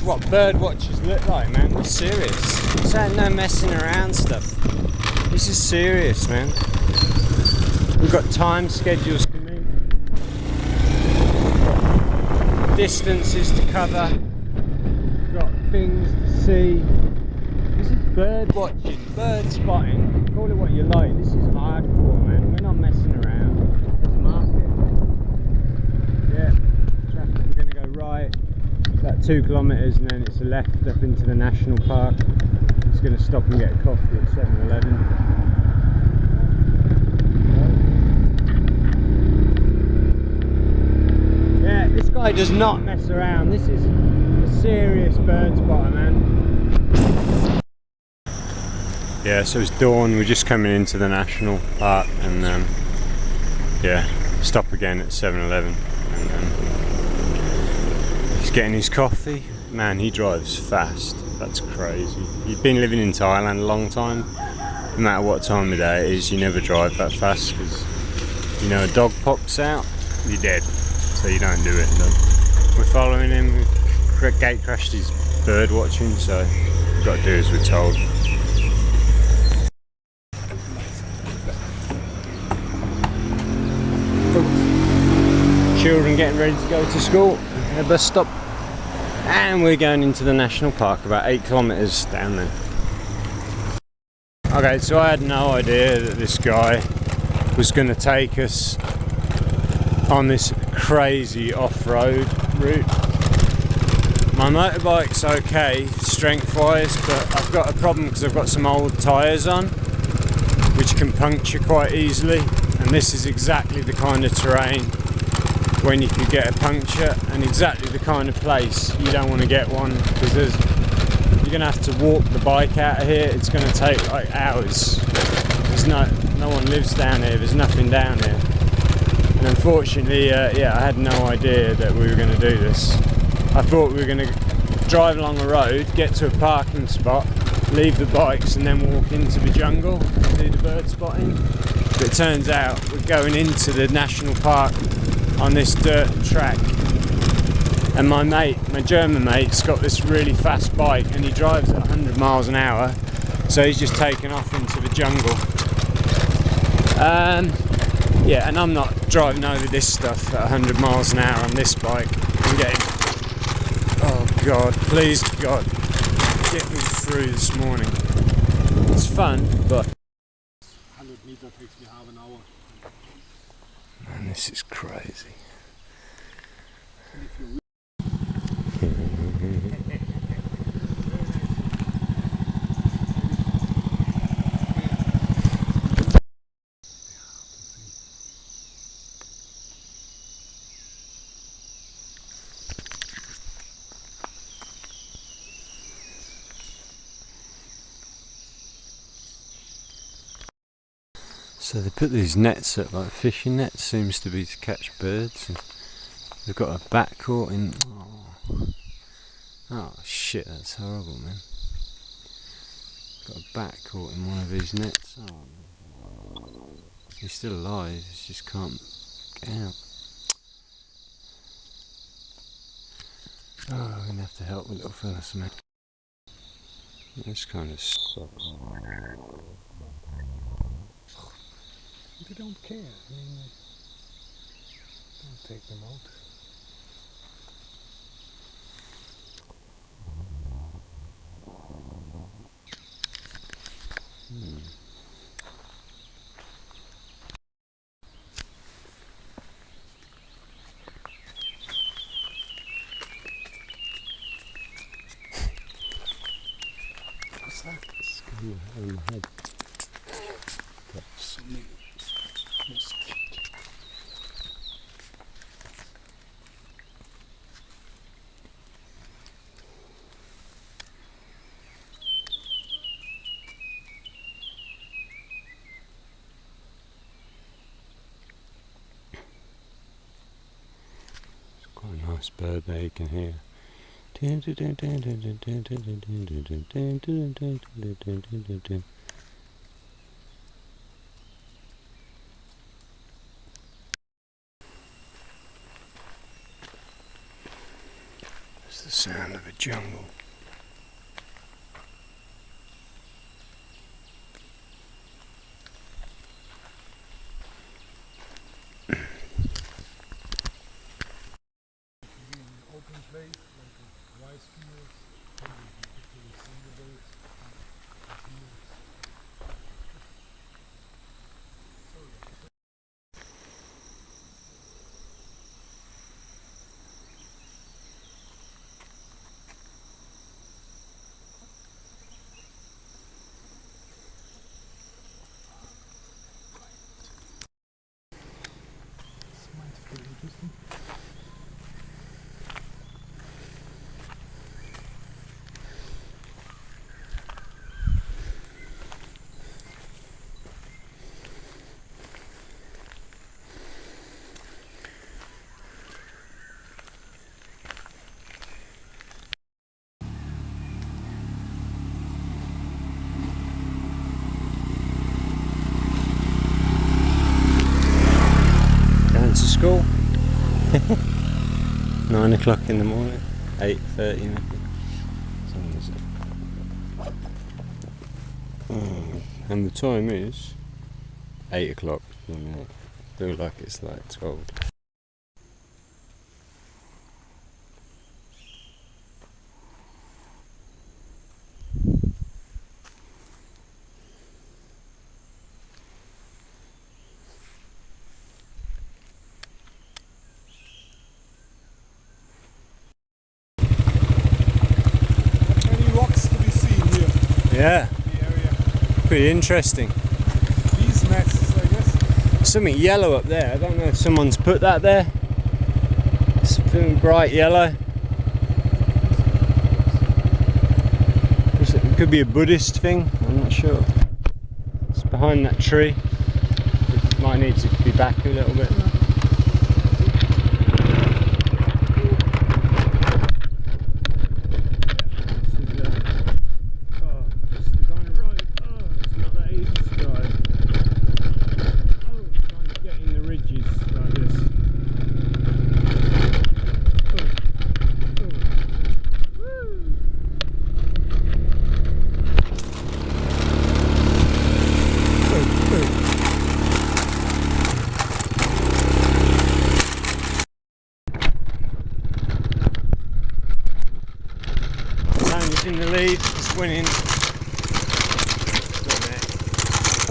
what bird watchers look like, man. We're serious. This ain't no messing around stuff. This is serious, man. We've got time schedules to meet, distances to cover, we've got things to see. This is bird watching, bird spotting, call it what you like. This is hardcore, man. We're not messing around. There's a market. Yeah, traffic, we're going to go right about 2 kilometres and then it's a left up into the national park. Just going to stop and get a coffee at 7-Eleven. Yeah, this guy does not mess around. This is a serious bird spotter, man. Yeah, so it's dawn. We're just coming into the national park and yeah, stop again at 7-Eleven. And he's getting his coffee. Man, he drives fast. That's crazy. You've been living in Thailand a long time. No matter what time of day it is, you never drive that fast because, you know, a dog pops out, you're dead. So you don't do it. No. We're following him. We gate crashed his bird watching, so we've got to do as we're told. Children getting ready to go to school at a bus stop, and we're going into the national park about 8 kilometres down there. Okay, so I had no idea that this guy was going to take us on this crazy off-road route. My motorbike's okay strength wise, but I've got a problem because I've got some old tyres on which can puncture quite easily, and this is exactly the kind of terrain when you could get a puncture, and exactly the kind of place you don't want to get one because you're going to have to walk the bike out of here. It's going to take like hours. There's no one lives down here, there's nothing down here. And unfortunately, yeah, I had no idea that we were going to do this. I thought we were going to drive along a road, get to a parking spot, leave the bikes and then walk into the jungle and do the bird spotting. But it turns out we're going into the national park on this dirt track. And my German mate's got this really fast bike and he drives at 100 miles an hour. So he's just taken off into the jungle. Yeah, and I'm not driving over this stuff at 100 miles an hour on this bike. I'm getting... Oh God, please God, get me through this morning. It's fun, but... 100 meters takes me half an hour. Man, this is crazy. So they put these nets up, like fishing nets, seems to be to catch birds. And they've got a backcourt in. Oh shit, that's horrible, man. Got a backcourt in one of these nets. Oh, he's still alive, he just can't get out. Oh, we're gonna have to help the little fella, man. This kind of sucks. They don't care. I mean, don't take them out. What's that? It's kind of on my head. So many mosquitoes. Quite a nice bird there, you can hear. There's The sound of a jungle. Open place, like rice fields, interesting. Going to school. 9 o'clock in the morning. 8:30 maybe. And the time is 8 o'clock. I feel like it's like 12. Many rocks to be seen here Yeah, in the area. pretty interesting. These nests, I guess. Something yellow up there. I don't know if someone's put that there. Something bright yellow. It could be a Buddhist thing. I'm not sure. It's behind that tree. It might need to be back a little bit. In the lead, just winning.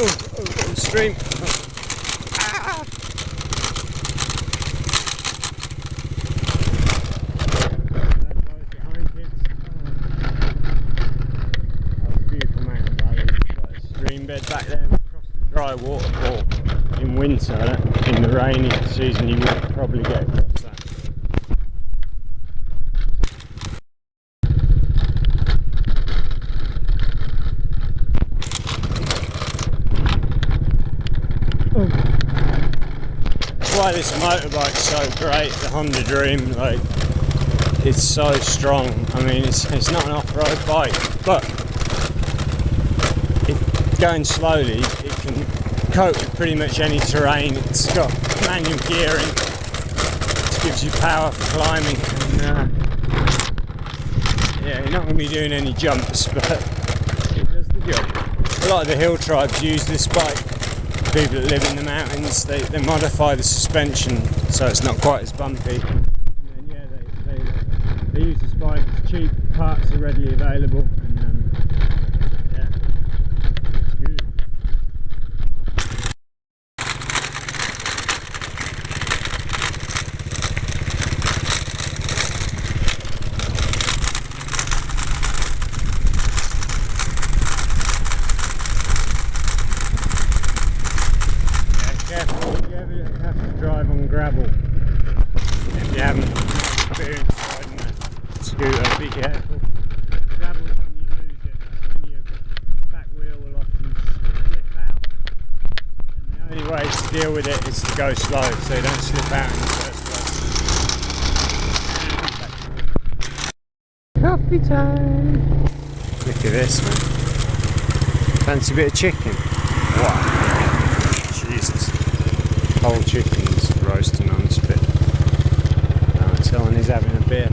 Oh, stream. Ah. Beautiful mountain valley. Got a stream bed back there. We crossed the dry waterfall in winter. In the rainy season, you would probably get across that. Why this motorbike's so great, the Honda Dream, like, it's so strong. I mean, it's not an off-road bike, but going slowly, it can cope with pretty much any terrain. It's got manual gearing, which gives you power for climbing, and yeah, you're not going to be doing any jumps, but it does the job. A lot of the hill tribes use this bike. People that live in the mountains, they modify the suspension so it's not quite as bumpy. And then yeah, they use this bike, it's cheap, parts are readily available, and yeah, it's good. Careful if you ever have to drive on gravel. If you haven't experienced riding a scooter, be careful. Gravel's when you lose it, that's when your back wheel will often slip out. And the only way to deal with it is to go slow so you don't slip out in the first place. Coffee time! Look at this, man. Fancy a bit of chicken? Wow. Jesus. Whole chicken's roasting on the spit. Now Helen is having a beer.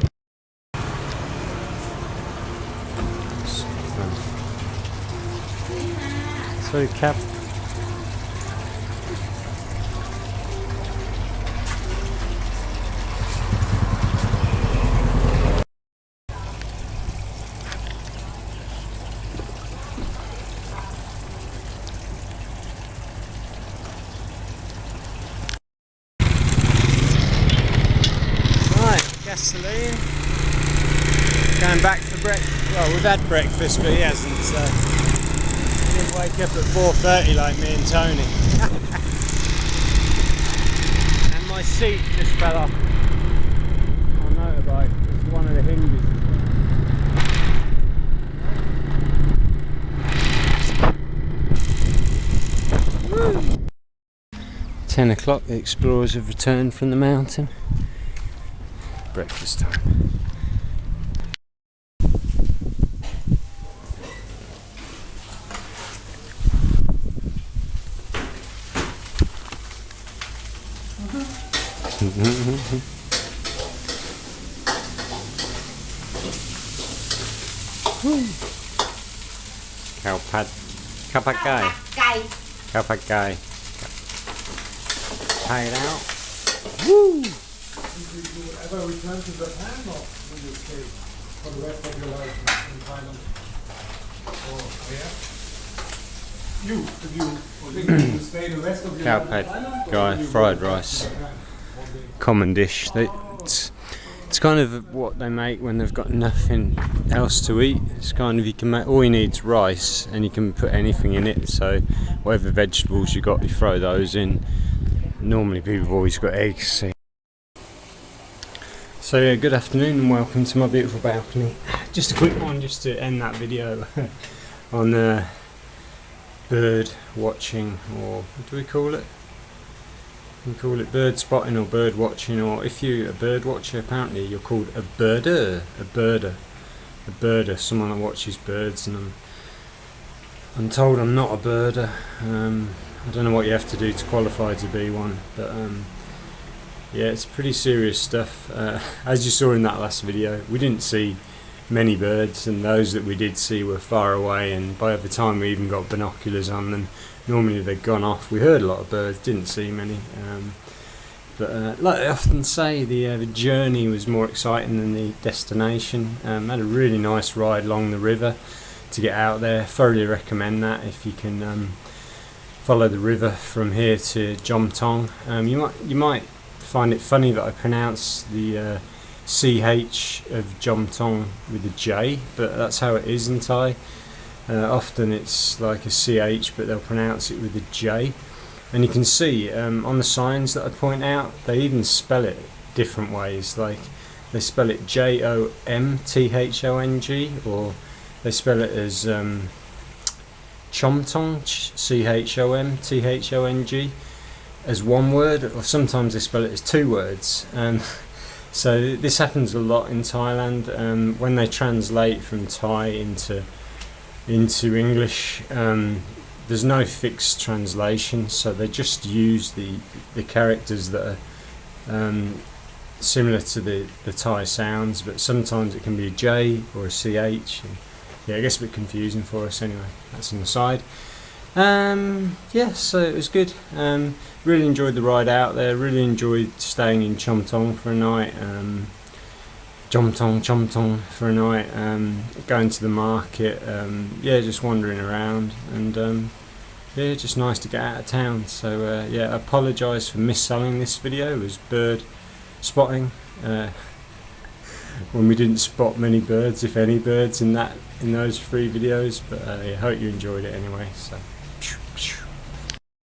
So cab. Gasoline. Going back for breakfast. Well, we've had breakfast, but he hasn't. He didn't wake up at 4:30 like me and Tony. And my seat just fell off on motorbike because one of the hinges. 10 o'clock. The explorers have returned from the mountain. Breakfast time. Khao pad gai. Khao pad gai. Tie it out. Woo! Did you ever return to Japan or will you stay for the rest of your life in Thailand? Or yeah? You stay the rest of your Khao life pad in Thailand? gai, fried rice. Common dish. It's kind of what they make when they've got nothing else to eat. It's kind of, you can make, all you need is rice and you can put anything in it. So whatever vegetables you got, you throw those in. Normally people have always got eggs. So yeah, good afternoon and welcome to my beautiful balcony. Just a quick one just to end that video on bird watching, or what do we call it? We call it bird spotting or bird watching, or if you're a bird watcher apparently you're called a birder. A birder, someone that watches birds, and I'm told I'm not a birder. I don't know what you have to do to qualify to be one, but yeah, it's pretty serious stuff. As you saw in that last video, we didn't see many birds, and those that we did see were far away, and by the time we even got binoculars on them, normally they'd gone off. We heard a lot of birds, didn't see many, but like I often say, the journey was more exciting than the destination. Had a really nice ride along the river to get out there. Thoroughly recommend that if you can follow the river from here to Jom Tong. You might find it funny that I pronounce the CH of Jom Tong with a J, but that's how it is in Thai. Often it's like a CH, but they'll pronounce it with a J. And you can see on the signs that I point out, they even spell it different ways. Like they spell it JOMTHONG, or they spell it as Chomtong, CHOMTHONG, as one word, or sometimes they spell it as two words. So this happens a lot in Thailand. When they translate from Thai into English, there's no fixed translation, so they just use the characters that are similar to the Thai sounds, but sometimes it can be a J or a CH. And yeah, I guess a bit confusing for us anyway. That's an aside. Yeah, so it was good. Really enjoyed the ride out there. Really enjoyed staying in Chom Tong for a night. Chom Tong for a night. Going to the market. Yeah, just wandering around, and yeah, just nice to get out of town. So yeah, I apologise for mis-selling this video. It was bird spotting. When we didn't spot many birds, if any birds, in those 3 videos. But I hope you enjoyed it anyway. So.